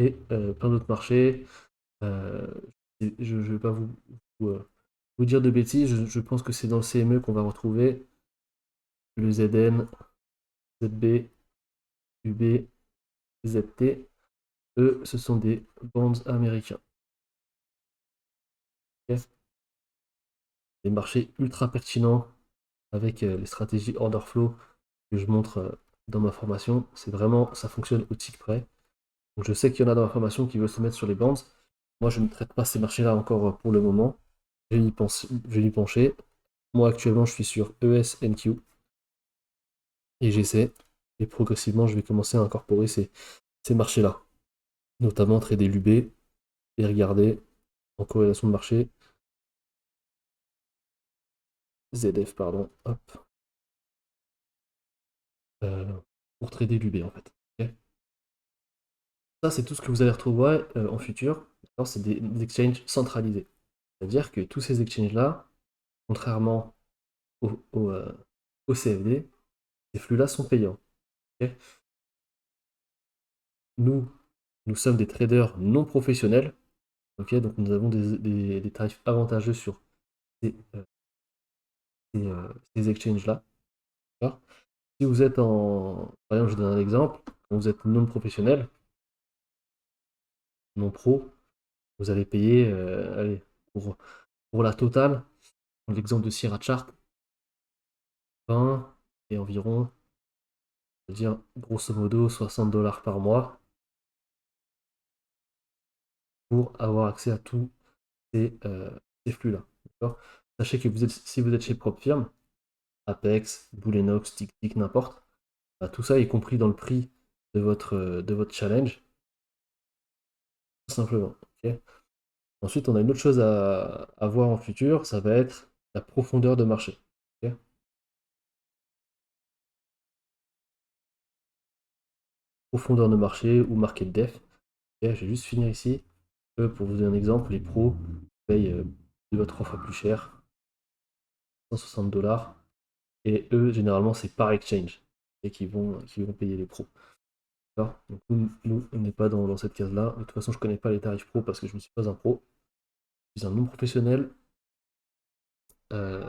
et plein d'autres marchés. Euh, je ne vais pas vous dire de bêtises, je pense que c'est dans le CME qu'on va retrouver le ZN, ZB, UB, ZT. Eux, ce sont des bonds américains. Okay, des marchés ultra pertinents avec les stratégies order flow que je montre dans ma formation. C'est vraiment, ça fonctionne au tick près. Donc je sais qu'il y en a dans ma formation qui veulent se mettre sur les bonds. Moi, je ne traite pas ces marchés-là encore pour le moment. Je vais y pencher. Moi, actuellement, je suis sur ESNQ et j'essaie. Et progressivement, je vais commencer à incorporer ces marchés-là. Notamment trader l'UB et regarder en corrélation de marché. ZF, pardon. Hop. Euh, pour trader l'UB en fait. Ok, ça, c'est tout ce que vous allez retrouver en futur. C'est des exchanges centralisés. C'est-à-dire que tous ces exchanges-là, contrairement au CFD, ces flux-là sont payants. Ok, nous, nous sommes des traders non professionnels. Ok, donc nous avons des tarifs avantageux sur ces, ces exchanges-là. D'accord, si vous êtes en... Par exemple, je donne un exemple. Quand vous êtes non professionnel, non pro, vous allez payer, allez, pour la totale, l'exemple de Sierra Chart, 20 et environ, c'est-à-dire grosso modo 60 $ par mois pour avoir accès à tous ces flux-là. Sachez que si vous êtes chez PropFirm, Apex, Boulenox, TickTick, n'importe, bah, tout ça est compris dans le prix de votre challenge, tout simplement. Okay, ensuite, on a une autre chose à voir en futur, ça va être la profondeur de marché. Okay, profondeur de marché ou market depth. Okay, je vais juste finir ici. Pour vous donner un exemple, les pros payent 2 à 3 fois plus cher, 160 $. Et eux, généralement, c'est par exchange et qui vont payer les pros. Donc, nous, on n'est pas dans cette case-là. De toute façon, je ne connais pas les tarifs pro parce que je ne suis pas un pro. Je suis un non professionnel. Euh,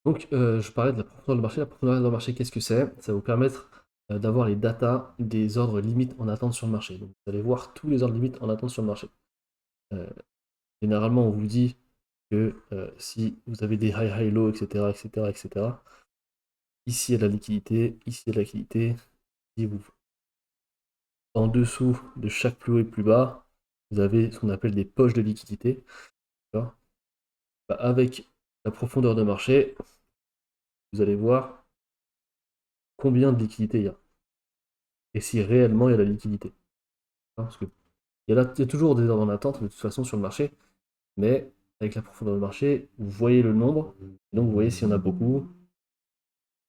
je parlais de la profondeur de marché. La profondeur de marché, qu'est-ce que c'est? Ça va vous permettre d'avoir les datas des ordres limites en attente sur le marché. Donc, vous allez voir tous les ordres limites en attente sur le marché. Euh, Généralement, on vous dit que si vous avez des high, low, etc., etc., etc., ici il y a de la liquidité, ici il y a de la liquidité, si vous, en dessous de chaque plus haut et plus bas, vous avez ce qu'on appelle des poches de liquidité. Bah, avec la profondeur de marché, vous allez voir combien de liquidité il y a et si réellement il y a de la liquidité. Parce que il y a toujours des ordres en attente de toute façon sur le marché, mais avec la profondeur de marché, vous voyez le nombre, donc vous voyez s'il y en a beaucoup,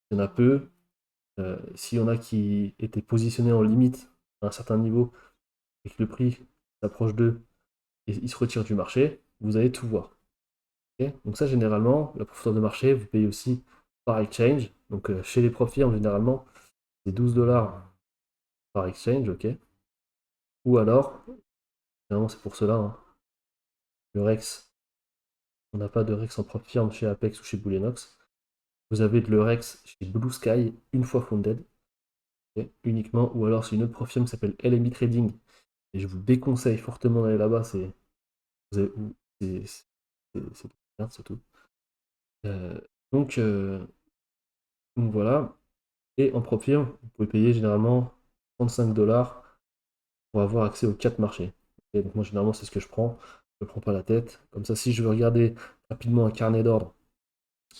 s'il y en a peu, s'il y en a qui étaient positionnés en limite à un certain niveau et que le prix s'approche d'eux et ils se retirent du marché, vous allez tout voir. Okay, donc ça, généralement, la profondeur de marché, vous payez aussi par exchange. Donc chez les prop firms, généralement, c'est 12 $ par exchange, ok. Ou alors, généralement c'est pour cela, hein, le Rex, on n'a pas de Rex en prop firm chez Apex ou chez Boulenox. Vous avez de l'Eurex chez Blue Sky, une fois funded, okay, uniquement, ou alors c'est une autre prop firm qui s'appelle LME Trading. Et je vous déconseille fortement d'aller là-bas, vous avez- c'est merde, c'est tout. Euh, donc, euh, donc voilà. Et en prop firm, vous pouvez payer généralement 35 $ pour avoir accès aux 4 marchés. Et donc moi généralement c'est ce que je prends. Je ne prends pas la tête. Comme ça, si je veux regarder rapidement un carnet d'ordre,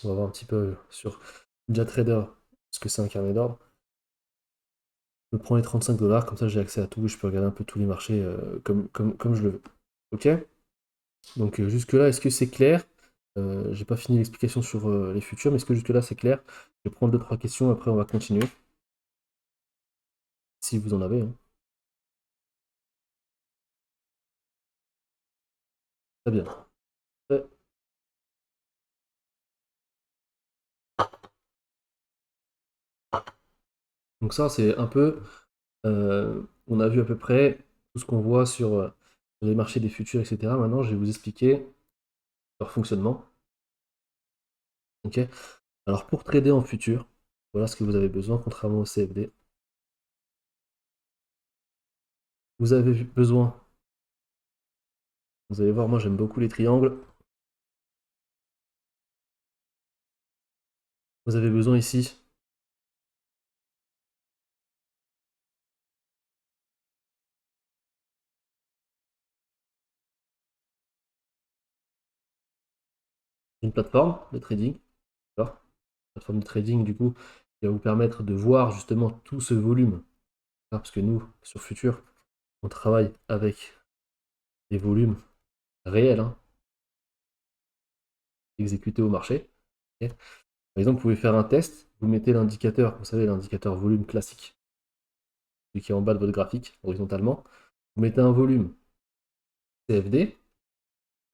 on va voir un petit peu sur NinjaTrader ce que c'est un carnet d'ordre. Je prends les 35 $, comme ça j'ai accès à tout, je peux regarder un peu tous les marchés comme je le veux. Ok? Donc jusque-là, est-ce que c'est clair? J'ai pas fini l'explication sur les futurs, mais est-ce que jusque-là c'est clair? Je vais prendre 2-3 questions, après on va continuer, si vous en avez, hein. Très bien. Ouais. Donc ça, c'est un peu, on a vu à peu près tout ce qu'on voit sur les marchés des futurs, etc. Maintenant, je vais vous expliquer leur fonctionnement. Ok. Alors, pour trader en futur, voilà ce que vous avez besoin, contrairement au CFD. Vous avez besoin, vous allez voir, moi j'aime beaucoup les triangles. Vous avez besoin ici d'une plateforme de trading. D'accord. Plateforme de trading, du coup, qui va vous permettre de voir justement tout ce volume. Parce que nous, sur Futur, on travaille avec des volumes réels, hein, exécutés au marché. Ok. Par exemple, vous pouvez faire un test, vous mettez l'indicateur, vous savez, l'indicateur volume classique, celui qui est en bas de votre graphique, horizontalement. Vous mettez un volume CFD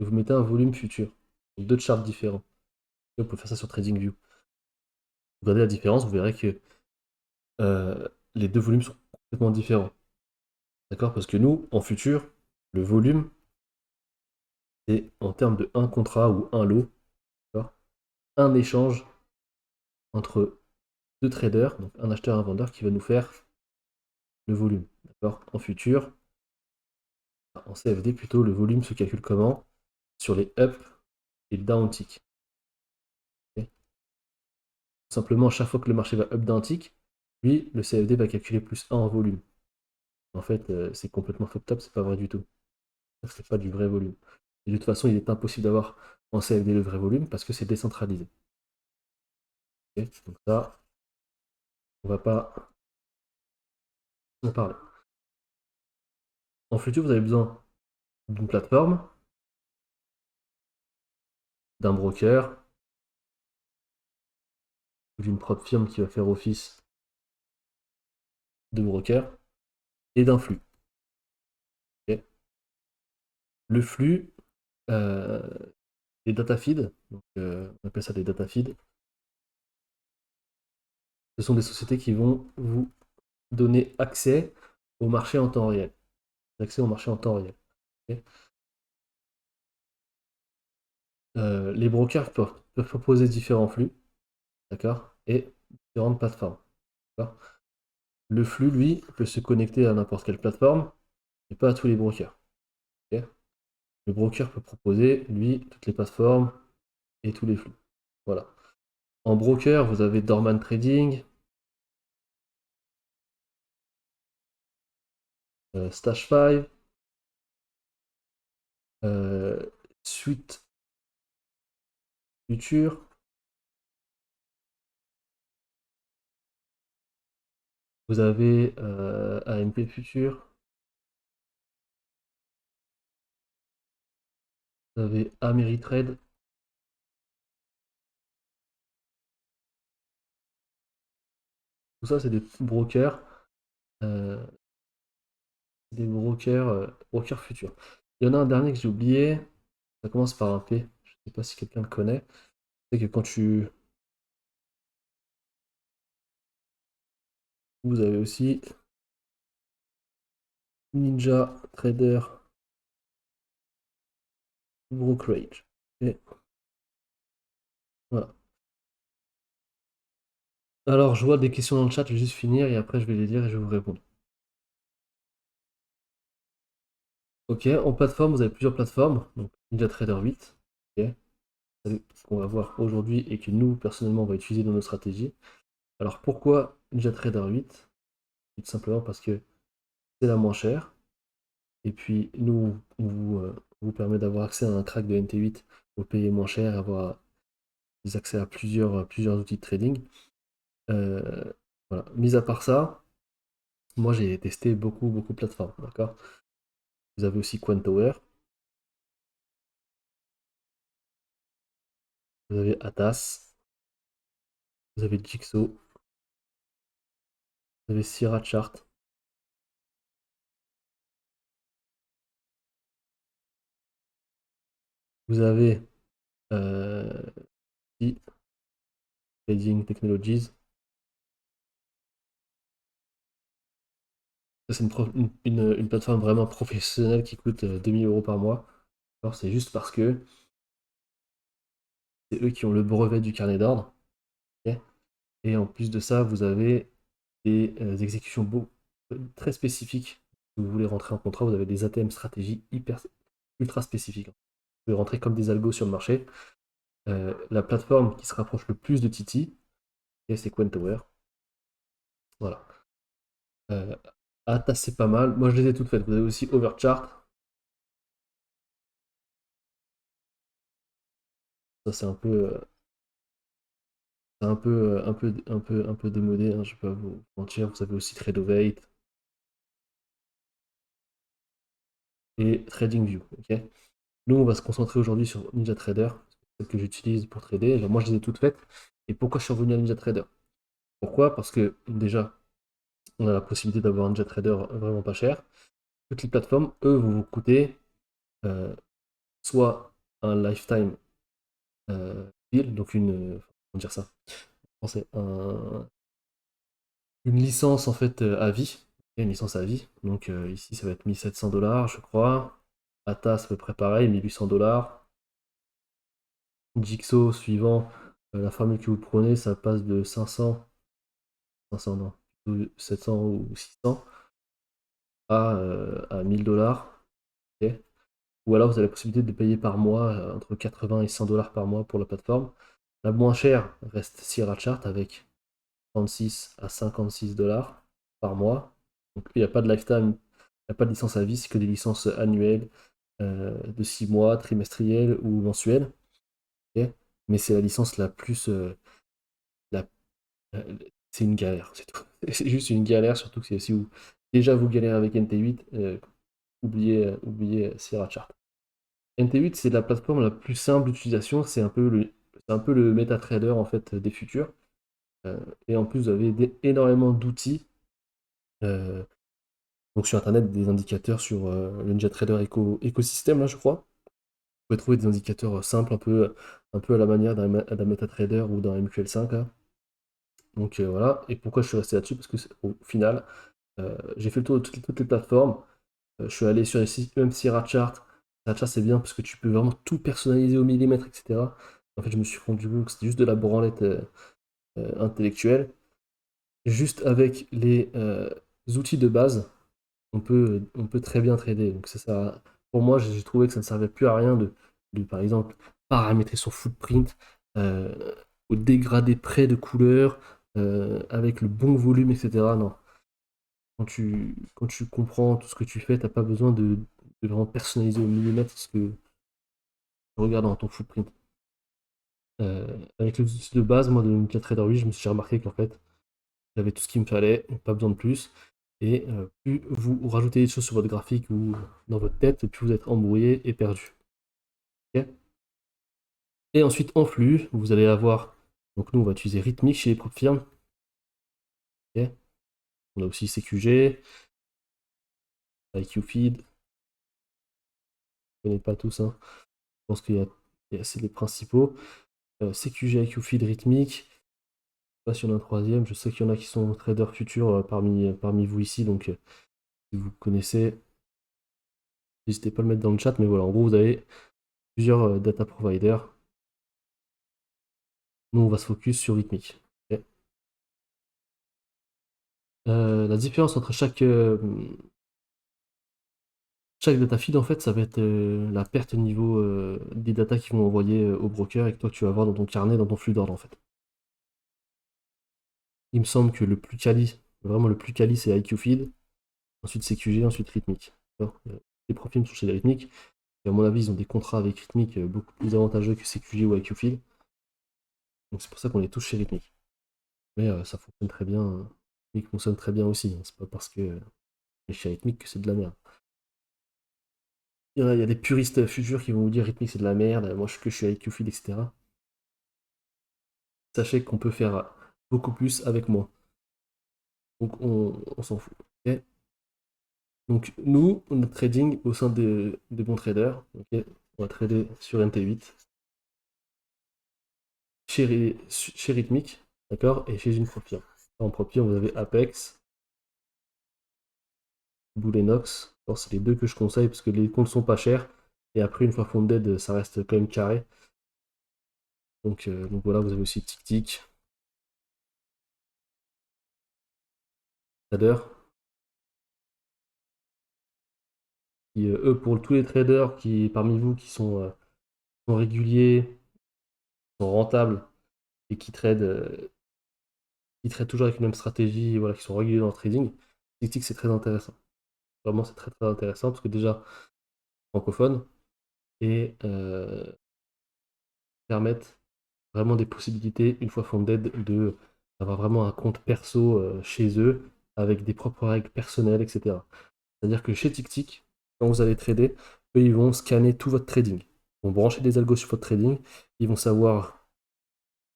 et vous mettez un volume futur. Donc, deux charts différents. Et vous pouvez faire ça sur TradingView. Vous regardez la différence, vous verrez que les deux volumes sont complètement différents. D'accord? Parce que nous, en futur, le volume, c'est en termes de un contrat ou un lot, un échange entre deux traders, donc un acheteur et un vendeur, qui va nous faire le volume. D'accord? En futur, en CFD plutôt, le volume se calcule comment? Sur les up et le down tick. Okay. Tout simplement, à chaque fois que le marché va up d'un tick, lui, le CFD va calculer plus 1 en volume. En fait, c'est complètement fucked up, c'est pas vrai du tout. C'est pas du vrai volume. Et de toute façon, il est impossible d'avoir en CFD le vrai volume parce que c'est décentralisé. Okay. Donc ça, on va pas en parler. En futur, vous avez besoin d'une plateforme, d'un broker, ou d'une propre firme qui va faire office de broker, et d'un flux. Okay. Le flux, euh, les data feeds, donc, on appelle ça des data feeds, ce sont des sociétés qui vont vous donner accès au marché en temps réel. Accès au marché en temps réel. Okay. Les brokers peuvent proposer différents flux, d'accord, et différentes plateformes. Le flux, lui, peut se connecter à n'importe quelle plateforme, mais pas à tous les brokers. Okay. Le broker peut proposer, lui, toutes les plateformes et tous les flux. Voilà. En broker, vous avez Dorman Trading, Stash 5, Suite Future, vous avez AMP Future, vous avez Ameritrade. Tout ça, c'est des brokers, euh, brokers futurs. Il y en a un dernier que j'ai oublié, ça commence par un P, je ne sais pas si quelqu'un le connaît. C'est que quand vous avez aussi Ninja Trader Brokerage. Et voilà. Alors, je vois des questions dans le chat, je vais juste finir et après je vais les lire et je vais vous répondre. Ok, en plateforme, vous avez plusieurs plateformes. Donc, NinjaTrader 8, ok, c'est ce qu'on va voir aujourd'hui et que nous, personnellement, on va utiliser dans nos stratégies. Alors, pourquoi NinjaTrader 8? Tout simplement parce que c'est la moins chère. Et puis, nous, on vous permet d'avoir accès à un crack de NT8 pour payer moins cher et avoir des accès à plusieurs outils de trading. Euh, voilà. Mis à part ça, moi, j'ai testé beaucoup de plateformes. D'accord. Vous avez aussi Quantower, vous avez Atas, vous avez Jigsaw, vous avez Sierra Chart, vous avez T Trading Technologies. c'est une plateforme vraiment professionnelle qui coûte 2000 € par mois. Alors, c'est juste parce que c'est eux qui ont le brevet du carnet d'ordre. Ok. Et en plus de ça, vous avez des exécutions très spécifiques. Si vous voulez rentrer en contrat, vous avez des ATM stratégie ultra spécifiques. Vous pouvez rentrer comme des algos sur le marché. La plateforme qui se rapproche le plus de Titi, c'est Quentower. Voilà. Atas, c'est pas mal. Moi, je les ai toutes faites. Vous avez aussi Overchart. Ça, c'est un peu démodé, hein, je vais pas vous mentir. Vous avez aussi Tradeovate et TradingView. Ok. Nous, on va se concentrer aujourd'hui sur NinjaTrader, celle que j'utilise pour trader. Alors, moi, je les ai toutes faites. Et pourquoi je suis revenu à NinjaTrader? Pourquoi? Parce que déjà, on a la possibilité d'avoir un NinjaTrader vraiment pas cher. Toutes les plateformes, eux, vont vous coûter euh, soit un lifetime deal, donc comment dire ça en français, une licence en fait à vie. Une licence à vie. Donc ici, ça va être 1700 $, je crois. Atas, à peu près pareil, 1800 $. Jigsaw, suivant la formule que vous prenez, ça passe de 500 non, plutôt 700 ou 600 à 1000 $. Ok. Ou alors vous avez la possibilité de payer par mois entre 80 et 100 $ par mois pour la plateforme. La moins chère reste Sierra Chart avec 36 à 56 $ par mois. Donc il n'y a pas de lifetime, il n'y a pas de licence à vie, c'est que des licences annuelles de 6 mois, trimestrielles ou mensuelles. Ok. Mais c'est la licence la plus. La- euh, c'est une galère, c'est tout. C'est juste une galère, surtout que si vous déjà vous galérez avec NT8, oubliez Sierra Chart. NT8, c'est la plateforme la plus simple d'utilisation, c'est un peu le MetaTrader en fait des futurs. Et en plus, vous avez énormément d'outils. euh, donc sur Internet, des indicateurs sur le NinjaTrader écosystème, là, je crois. Vous pouvez trouver des indicateurs simples, un peu à la manière d'un MetaTrader ou d'un MQL5, là. Donc voilà. Et pourquoi je suis resté là-dessus? Parce que au final, j'ai fait le tour de toutes les plateformes. Je suis allé sur les sites, même Sierra Chart. Sierra Chart, c'est bien parce que tu peux vraiment tout personnaliser au millimètre, etc. En fait, je me suis rendu compte que c'était juste de la branlette intellectuelle. Juste avec les outils de base, on peut très bien trader. Donc pour moi, j'ai trouvé que ça ne servait plus à rien par exemple, paramétrer son footprint, euh, ou dégrader près de couleurs, avec le bon volume, etc. Non. Quand tu comprends tout ce que tu fais, t'as pas besoin de vraiment personnaliser au millimètre ce que tu regardes dans ton footprint. Avec les outils de base, moi, de MetaTrader 8, je me suis remarqué qu'en fait, j'avais tout ce qu'il me fallait, pas besoin de plus. Et plus vous rajoutez des choses sur votre graphique ou dans votre tête, plus vous êtes embrouillé et perdu. Ok. Et ensuite, en flux, vous allez avoir. Donc, nous, on va utiliser Rhythmic chez les propres firmes. Ok. On a aussi CQG, IQFeed. Je ne connais pas tous, hein. Je pense c'est les principaux. CQG, IQFeed, Rhythmic. Je sais pas s'il y en a un troisième. Je sais qu'il y en a qui sont traders futurs parmi vous ici. Donc, si vous connaissez, n'hésitez pas à le mettre dans le chat. Mais voilà, en gros, vous avez plusieurs data providers. Nous, on va se focus sur Rhythmic. Ok. La différence entre chaque data feed, en fait, ça va être la perte au niveau des datas qui vont envoyer au broker et que toi tu vas avoir dans ton carnet, dans ton flux d'ordre, en fait. Il me semble que le plus quali, vraiment le plus quali, c'est IQFeed, ensuite CQG, ensuite Rhythmic. D'accord. Les profils sont chez les Rhythmic, et à mon avis, ils ont des contrats avec Rhythmic beaucoup plus avantageux que CQG ou IQFeed. Donc c'est pour ça qu'on les touche chez Rhythmic. Mais ça fonctionne très bien. Rhythmic fonctionne très bien aussi, hein. C'est pas parce que chez Rhythmic que c'est de la merde. Il y a des puristes futurs qui vont vous dire Rhythmic c'est de la merde, moi je suis avec Qfeed, etc. Sachez qu'on peut faire beaucoup plus avec moi. Donc on s'en fout. Ok. Donc nous, notre trading au sein des bons traders, ok, on va trader sur MT8, chez Rhythmic, d'accord, et chez une propre firme. En propre firme, vous avez Apex, Bull et Nox. Alors, c'est les deux que je conseille parce que les comptes sont pas chers. Et après, une fois funded, ça reste quand même carré. Donc voilà, vous avez aussi TickTick, Trader, qui, eux, pour tous les traders qui, parmi vous qui sont réguliers, sont rentables et qui trade toujours avec une même stratégie, voilà, qui sont réguliers dans le trading, TickTick c'est très intéressant. Vraiment, c'est très très intéressant parce que déjà, francophone et permettent vraiment des possibilités, une fois funded, d'avoir vraiment un compte perso chez eux avec des propres règles personnelles, etc. C'est-à-dire que chez TickTick, quand vous allez trader, eux, ils vont scanner tout votre trading. Ils vont brancher des algos sur votre trading, ils vont savoir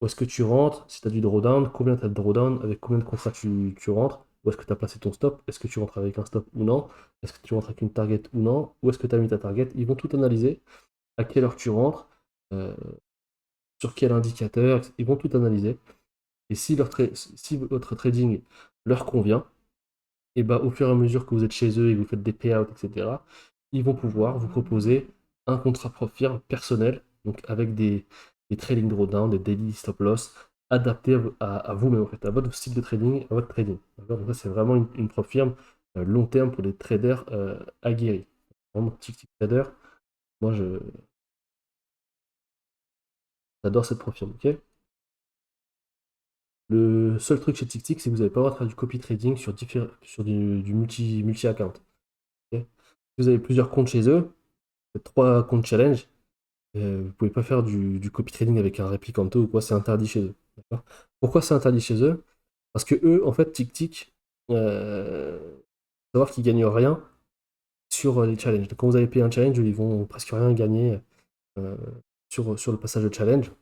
où est-ce que tu rentres, si tu as du drawdown, combien tu as de drawdown, avec combien de contrats tu rentres, où est-ce que tu as placé ton stop, est-ce que tu rentres avec un stop ou non, est-ce que tu rentres avec une target ou non, où est-ce que tu as mis ta target. Ils vont tout analyser, à quelle heure tu rentres, euh, sur quel indicateur, ils vont tout analyser. Et si votre trading leur convient, et bah, au fur et à mesure que vous êtes chez eux et que vous faites des payouts, etc., ils vont pouvoir vous proposer un contrat propre firme personnel, donc avec des trading drawdown, des daily stop loss, adaptés à vous-même, en fait, à votre style de trading, à votre trading. Donc ça, c'est vraiment une propre firme long terme pour les traders aguerris. Vraiment, Tick Trader, moi, j'adore cette propre firme. Ok. Le seul truc chez TickTick, c'est que vous n'avez pas le droit de faire du copy trading sur du multi-account. Ok. Vous avez plusieurs comptes chez eux, 3 comptes challenge. Vous pouvez pas faire du copy trading avec un réplicanto ou quoi, c'est interdit chez eux. D'accord. Pourquoi c'est interdit chez eux? Parce que eux, en fait, TickTick, savoir qu'ils gagnent rien sur les challenges. Donc, quand vous avez payé un challenge, ils vont presque rien gagner euh, sur le passage de challenge.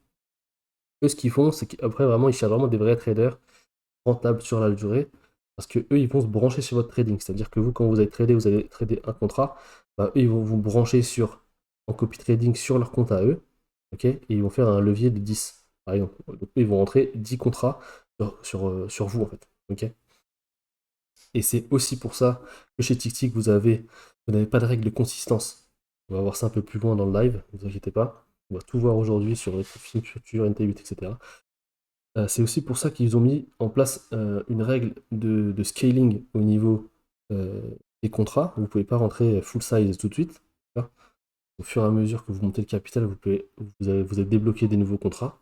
Eux, ce qu'ils font, c'est qu'après, vraiment, ils cherchent vraiment des vrais traders rentables sur la durée. Parce que eux, ils vont se brancher sur votre trading. C'est-à-dire que vous, quand vous allez trader un contrat, bah, eux, ils vont vous brancher en copy trading sur leur compte à eux. Ok. Et ils vont faire un levier de 10, par exemple. Donc, eux, ils vont rentrer 10 contrats sur vous, en fait. Ok. Et c'est aussi pour ça que chez TickTick, vous n'avez pas de règle de consistance. On va voir ça un peu plus loin dans le live, ne vous inquiétez pas. On va tout voir aujourd'hui sur Retrofilm Future, NT8, etc. C'est aussi pour ça qu'ils ont mis en place une règle de scaling au niveau euh, des contrats. Vous ne pouvez pas rentrer full size tout de suite. D'accord. Au fur et à mesure que vous montez le capital, vous avez débloqué des nouveaux contrats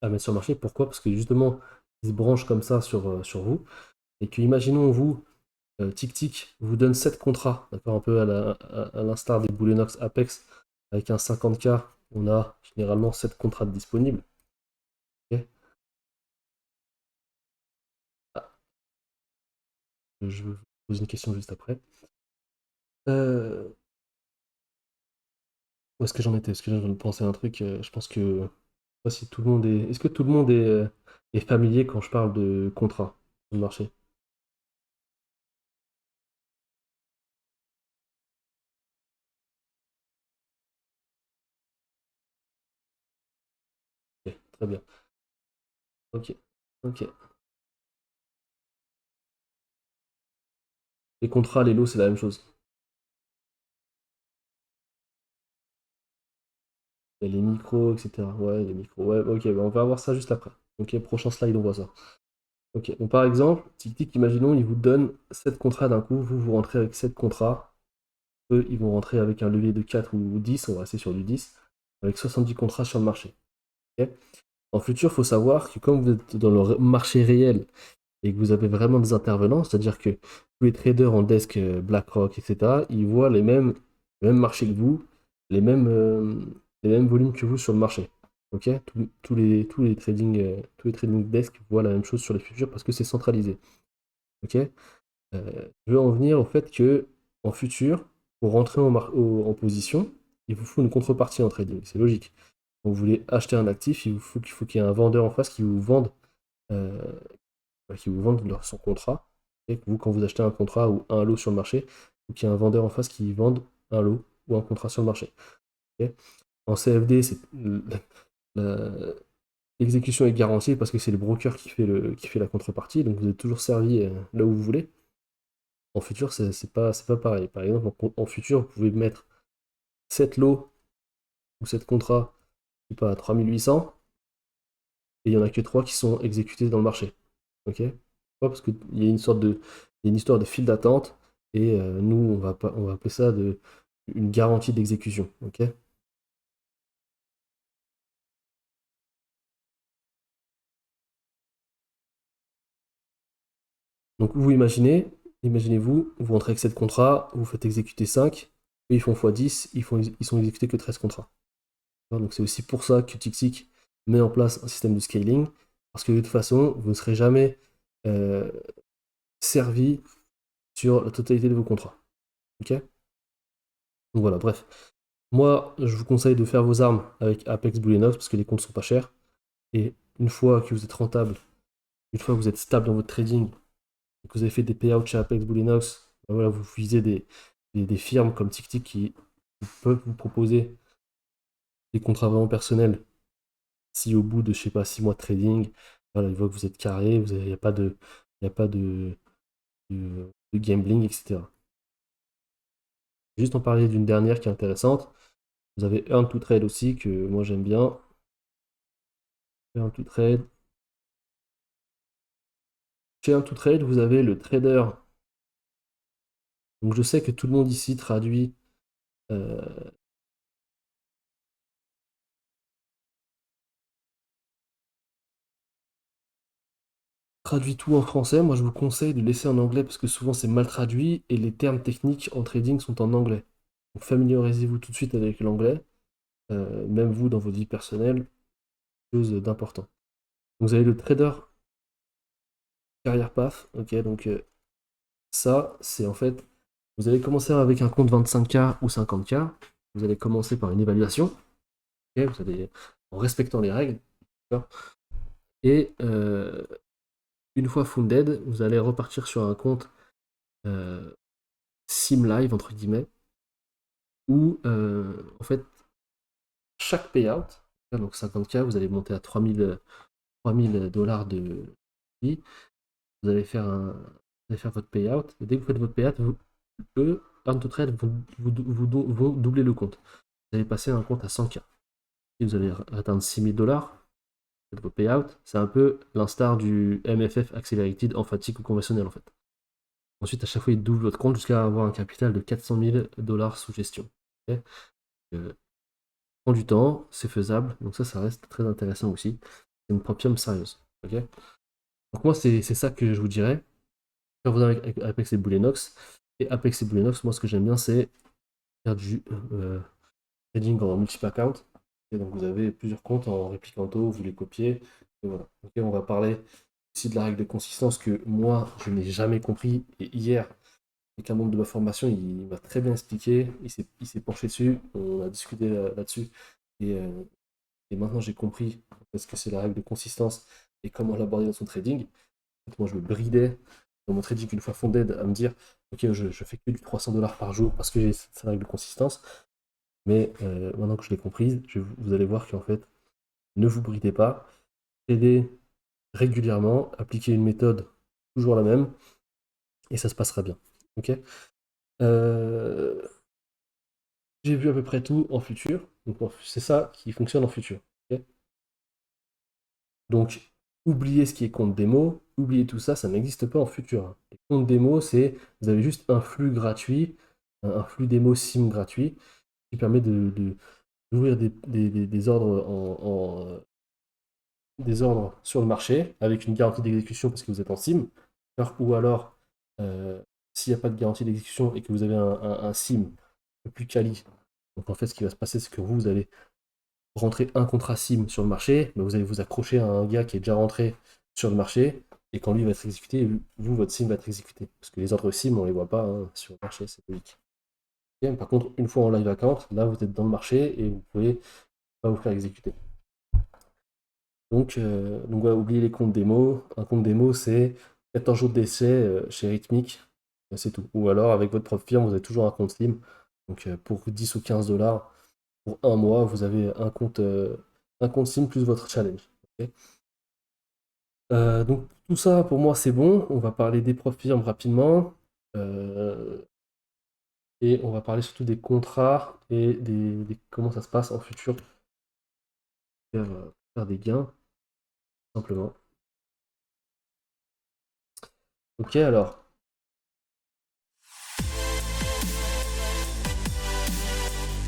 à mettre sur le marché. Pourquoi? Parce que justement, ils se branchent comme ça sur vous. Et que, imaginons, vous, TickTick vous donne 7 contrats, d'accord, un peu à l'instar des Boulenox Apex, avec un 50K, on a généralement 7 contrats disponibles. Ok. Ah, je vais vous poser une question juste après. Euh, Où est-ce que j'en étais? Est-ce que je viens de penser à un truc? Je pense que. Je sais pas si tout le monde est. Est-ce que tout le monde est familier quand je parle de contrat sur le marché? Ok, très bien. Ok. Ok. Les contrats, les lots, c'est la même chose. Et les micros, etc. Ouais, les micros. Ouais, ok, bah, on va voir ça juste après. Ok, prochain slide, on voit ça. Ok, donc par exemple, TickTick, imaginons, ils vous donnent 7 contrats d'un coup, vous rentrez avec 7 contrats, eux, ils vont rentrer avec un levier de 4 ou 10, on va rester sur du 10, avec 70 contrats sur le marché. Ok. En futur, il faut savoir que comme vous êtes dans le marché réel et que vous avez vraiment des intervenants, c'est-à-dire que tous les traders en desk BlackRock, etc., ils voient les mêmes marchés que vous, les mêmes volumes que vous sur le marché. Ok. Tous les trading desks voient la même chose sur les futurs parce que c'est centralisé. Ok. Je veux en venir au fait que en futur, pour rentrer en position, il vous faut une contrepartie en trading. C'est logique. Quand vous voulez acheter un actif, il faut qu'il y ait un vendeur en face euh, qui vous vende son contrat. Et que vous, quand vous achetez un contrat ou un lot sur le marché, il faut qu'il y ait un vendeur en face qui vende un lot ou un contrat sur le marché. Ok. En CFD, la- l'exécution est garantie parce que c'est le broker qui fait la contrepartie, donc vous êtes toujours servi là où vous voulez. En futur, c'est pas pareil. Par exemple, en futur, vous pouvez mettre 7 lots ou 7 contrats, je sais pas, à 3800, et il n'y en a que 3 qui sont exécutés dans le marché. Ok? Pourquoi? Parce qu'il y a il y a une histoire de file d'attente, et nous, on va appeler ça une garantie d'exécution. Ok? Donc vous imaginez-vous, vous rentrez avec 7 contrats, vous faites exécuter 5, eux ils font x10, ils sont exécutés que 13 contrats. Donc c'est aussi pour ça que Tixik met en place un système de scaling, parce que de toute façon, vous ne serez jamais euh, servi sur la totalité de vos contrats. Ok? Donc voilà, bref. Moi, je vous conseille de faire vos armes avec Apex Booleanox parce que les comptes sont pas chers. Et une fois que vous êtes rentable, une fois que vous êtes stable dans votre trading, que vous avez fait des payouts chez Apex Booleanox, ben voilà, vous visez des firmes comme TickTick qui peuvent vous proposer des contrats vraiment personnels. Si au bout de, je sais pas, 6 mois de trading, voilà, ils voient que vous êtes carré, il n'y a pas de, il y a pas de gambling, etc. Juste en parler d'une dernière qui est intéressante. Vous avez Earn to Trade aussi, que moi j'aime bien. Earn to Trade. Chez Earn to Trade, vous avez le trader. Donc je sais que tout le monde ici euh, traduit tout en français. Moi je vous conseille de laisser en anglais parce que souvent c'est mal traduit et les termes techniques en trading sont en anglais. Donc familiarisez-vous tout de suite avec l'anglais, même vous dans votre vie personnelle, chose d'important. Vous avez le trader Career Path, ok, donc ça, c'est en fait, vous allez commencer avec un compte 25K ou 50K, vous allez commencer par une évaluation, ok, vous allez, en respectant les règles, d'accord, et une fois funded, vous allez repartir sur un compte sim live, entre guillemets, où, en fait, chaque payout, donc 50K, vous allez monter à 3000 dollars de vie, vous allez vous allez faire votre payout, et dès que vous faites votre payout, eux, Earn to Trade, vont doubler le compte. Vous allez passer un compte à 100K. Et vous allez atteindre 6000 dollars, faites vos payouts. C'est un peu l'instar du MFF Accelerated emphatique ou conventionnel en fait. Ensuite, à chaque fois, il double votre compte jusqu'à avoir un capital de 400 000 dollars sous gestion. Okay, prend du temps, c'est faisable, donc ça reste très intéressant aussi. C'est une premium sérieuse. Okay, donc moi, c'est ça que je vous dirais. Faire vous avec Apex et Booleanox. Et Apex et Booleanox, moi, ce que j'aime bien, c'est faire du trading en multiple account. Et donc vous avez plusieurs comptes en réplicanto, vous les copiez. Et voilà. Ok, on va parler aussi de la règle de consistance que moi je n'ai jamais compris. Et hier, avec un membre de ma formation, il m'a très bien expliqué. Il s'est penché dessus, on a discuté là-dessus. Et, euh, et maintenant j'ai compris ce que c'est la règle de consistance et comment l'aborder dans son trading. En fait, moi je me bridais dans mon trading une fois fondé à me dire ok, je fais que du 300 dollars par jour parce que j'ai cette règle de consistance. Mais maintenant que je l'ai comprise, vous allez voir qu'en fait, ne vous bridez pas, aidez régulièrement, appliquez une méthode toujours la même, et ça se passera bien. Ok. Euh, j'ai vu à peu près tout en futur, donc c'est ça qui fonctionne en futur. Ok. Donc, oubliez ce qui est compte démo, oubliez tout ça, ça n'existe pas en futur, hein. Les comptes démo, c'est vous avez juste un flux gratuit, un flux démo sim gratuit, qui permet d'ouvrir des ordres des ordres sur le marché avec une garantie d'exécution parce que vous êtes en SIM, ou alors s'il n'y a pas de garantie d'exécution et que vous avez un SIM un peu plus quali. Donc en fait, ce qui va se passer, c'est que vous allez rentrer un contrat SIM sur le marché, mais vous allez vous accrocher à un gars qui est déjà rentré sur le marché, et quand lui va être exécuté, vous, votre SIM va être exécuté. Parce que les ordres SIM, on ne les voit pas hein, sur le marché, c'est logique. Ok. Par contre, une fois en live account, là vous êtes dans le marché et vous pouvez pas vous faire exécuter. Donc ouais, oubliez les comptes démo. Un compte démo, c'est 14 jours d'essai chez Rhythmic, c'est tout. Ou alors, avec votre propre firme, vous avez toujours un compte Slim. Donc pour 10 ou 15 dollars, pour un mois, vous avez un compte Slim plus votre challenge. Ok. Donc tout ça, pour moi, c'est bon. On va parler des propres firmes rapidement. Euh, et on va parler surtout des contrats et comment ça se passe en futur faire des gains, simplement. Ok, alors,